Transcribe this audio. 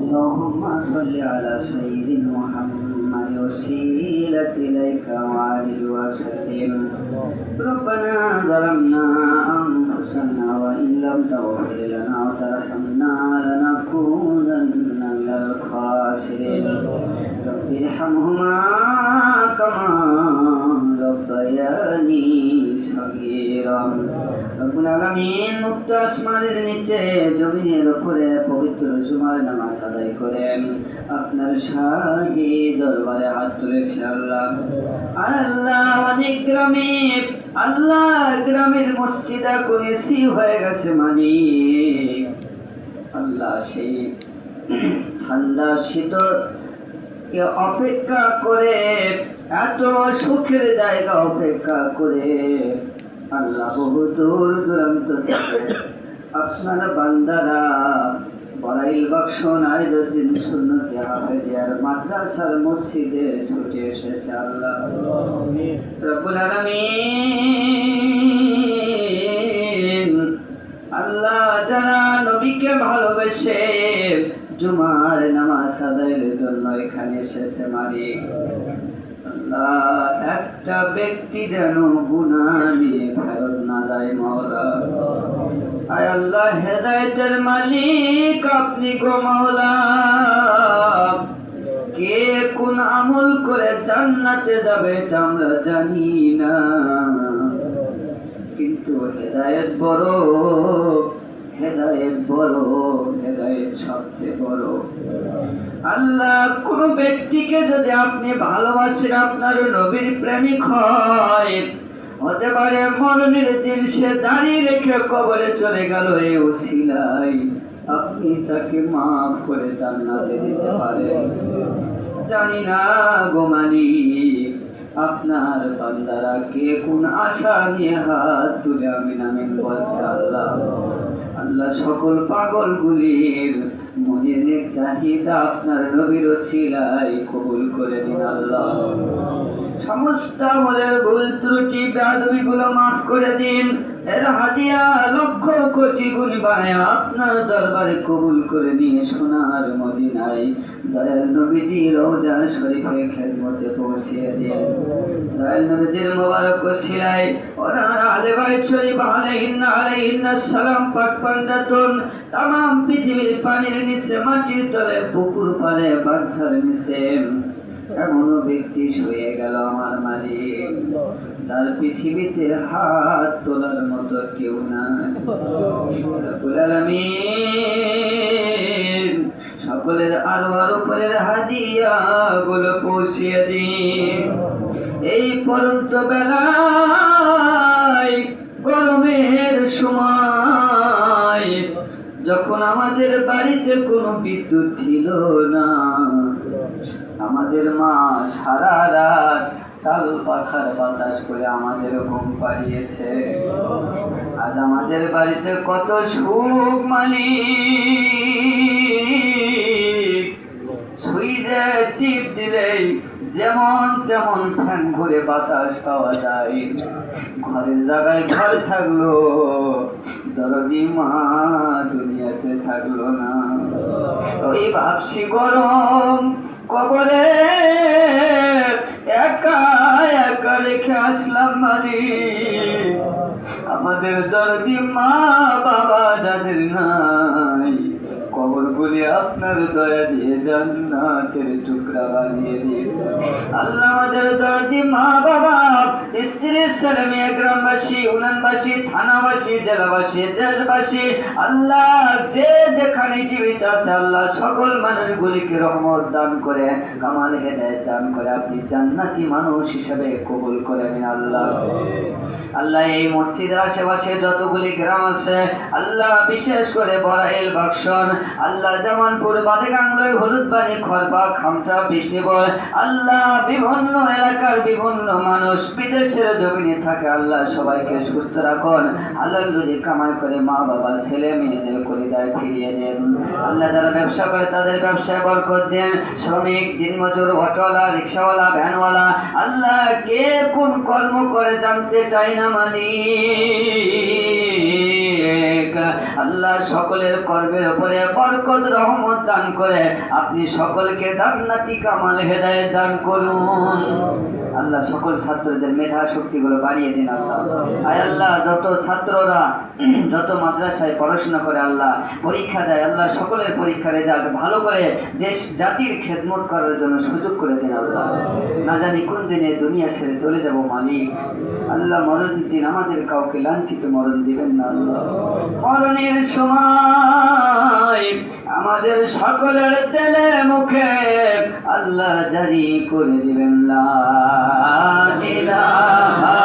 اللهم صل على سيدنا محمد وسيلة إليك وعلى وسلم. ربنا ظلمنا أنفسنا وإن لم تغفر لنا وترحمنا لنكونن من الخاسرين. رب ارحمهما كما ربياني صغيرا. রব্বুল আলামিন মুক্ত আসমানের নিচে জমিনের উপরে পবিত্র জুমার নামাজ আদায় করেন আপনার শাহী দরবারে হাত তুলেছে। আল্লাহ অনেক গ্রামে গ্রামের মসজিদে করেছি হয়ে গেছে মালিক। আল্লাহ সেই ঠান্ডা শীতল অপেক্ষা করে, এত সুখের জায়গা অপেক্ষা করে আল্লাহ বহু দূর দূরান্ত থেকে আপনার বান্দারা বড়াইল বাক্স নাইজুদ্দিন সুন্নতি হাফেজিয়ার মাদ্রাসার মসজিদে ছুটে এসেছে। আল্লাহ রব্বুল আলামিন, আল্লাহ যারা নবীকে ভালোবেসে জুমার নামাজ আদায়ের জন্য এখানে এসেছে মালিক, একটা ব্যক্তি যেন গুনাহ নিয়ে ফেরত না যায় মাওলা। আয় আল্লাহ হেদায়েতের মালিক আপনি গো মাওলা। কে কোন আমল করে জান্নাতে যাবে তা আমরা জানি না, কিন্তু হেদায়েত বড়, হেদায়েত সবচেয়ে বড়। আল্লাহ কোন ব্যক্তিকে যদি আপনি ভালোবাসেন, আপনার নবীর প্রেমিক হয়, হতে পারে মরণের দিন সে দাঁড়িয়ে রেখে কবরে চলে গেল, এই ওসিলায় আপনি তাকে মাফ করে জান্নাতে দিতে পারেন। জানি না গো মালিক, আপনার বান্দারা কে কোন আশা নিয়ে হাত তুলে আমিন আমিন বলছে। আল্লাহ সকল পাগলগুলির মনের চাহিদা আপনার নবীর ওসিলায় কবুল করে দিন। আল্লাহ সমস্ত আমলের ভুল ত্রুটি বেয়াদবিগুলো মাফ করে দিন। এর হাদিয়া লক্ষ কোটি গুণ বানায় আপনার দরবারে কবুল করে নিয়ে সোনার মদিনায় দয়াল নবীজি রওজা শরীফে খেদমতে পৌঁছিয়ে দিন। দয়াল নবীজির মোবারক ওসিলায় ওনার আহলে বাইত শরীফ আলাইহিন্নাস সালাম পাক পান্ডাতুন तमाम পৃথিবীর পানির নিচে, মাটির তলে, পুকুর পাড়ে, বাঁধার নিচে এমন ব্যক্তি শুয়ে গেল আমার মালিক, তার পৃথিবীতে হাত তোলার মতো কেউ নাই। রব্বুল আলামিন সকলের আরো উপরের হাদিয়া গুলো পৌঁছিয়ে দিন। এই পরন্ত বেলায় গরমের সময় যখন আমাদের বাড়িতে কোনো বিদ্যুৎ ছিল না, আমাদের মা সারা রাত তাল পাখার বাতাস করে আমাদের ঘুম পাড়িয়েছে। আজ আমাদের বাড়িতে কত সুখ মালিক, সুইচে টিপ দিলেই যেমন তেমন ফ্যান ঘুরে বাতাস পাওয়া যায়। ঘরের জায়গায় ঘর থাকলো, দরদি মা দুনিয়াতে থাকলো না। ওই ভাবছি গরম কবরে একা একা রেখে আসলাম মালিক। আমাদের দরদি মা বাবা যাদের নাই, কবরগুলি আপনার দয়া দিয়ে জান্নাতের টুকরা বানিয়ে দিন। আল্লাহ আমাদের দরদি মা বাবা, স্ত্রী, ছেলে মেয়ে, গ্রামবাসী, উনানবাসী, থানাবাসী, জেলাবাসী, দেশবাসী, আল্লাহ যে যেখানে জীবিত আছে আল্লাহ সকল মানুষগুলিকে রহমত দান করে, কামাল হেদায়েত দান করে আপনি জান্নাতি মানুষ হিসেবে কবুল করে নিন। আল্লাহ এই মসজিদের আশেপাশে যতগুলি গ্রাম আছে আল্লাহ, বিশেষ করে বড়াইল বাক্সন, আল্লাহ জামালপুর, বাদেগাংলই, হলুদবাড়ি, খরবা, খামটা, বিষ্ণুপুর, আল্লাহ বিভিন্ন এলাকার বিভিন্ন মানুষ বিদেশের জমিনে থাকে আল্লাহ সবাইকে সুস্থ রাখুন। আল্লাহ রুজি কামাই করে মা বাবা ছেলে মেয়েদের কলিজায় ফিরিয়ে দেন। আল্লাহ যারা ব্যবসা করে তাদের ব্যবসায় বরকত দেন। শ্রমিক, দিনমজুর, অটোওয়ালা, রিক্সাওয়ালা, ভ্যানওয়ালা, আল্লাহ কে কোন কর্ম করে জানতে চাই না মালিক। তৌফিক। আল্লাহ সকলের কর্মের উপরে বরকত রহমত দান করে আপনি সকলকে জান্নাতি কামাল হেদায়েত দান করুন। আল্লাহ সকল ছাত্রদের মেধা শক্তিগুলো বাড়িয়ে দিন আল্লাহ। আয় আল্লাহ যত ছাত্ররা যত মাদ্রাসায় পড়াশোনা করে আল্লাহ পরীক্ষা দেয় আল্লাহ সকলের পরীক্ষা রেজাল্ট ভালো করে দেশ জাতির খেদমত করার জন্য সুযোগ করে দিন আল্লাহ। না জানি কোন দিনে দুনিয়া ছেড়ে চলে যাব মালিক। আল্লাহ মরণ দিন আমাদের কাউকে লাঞ্ছিত মরণ দিবেন না আল্লাহ। মরণের সময় আমাদের সকলের তেলে মুখে আল্লাহ জারি করে দিবেন লা ইলাহা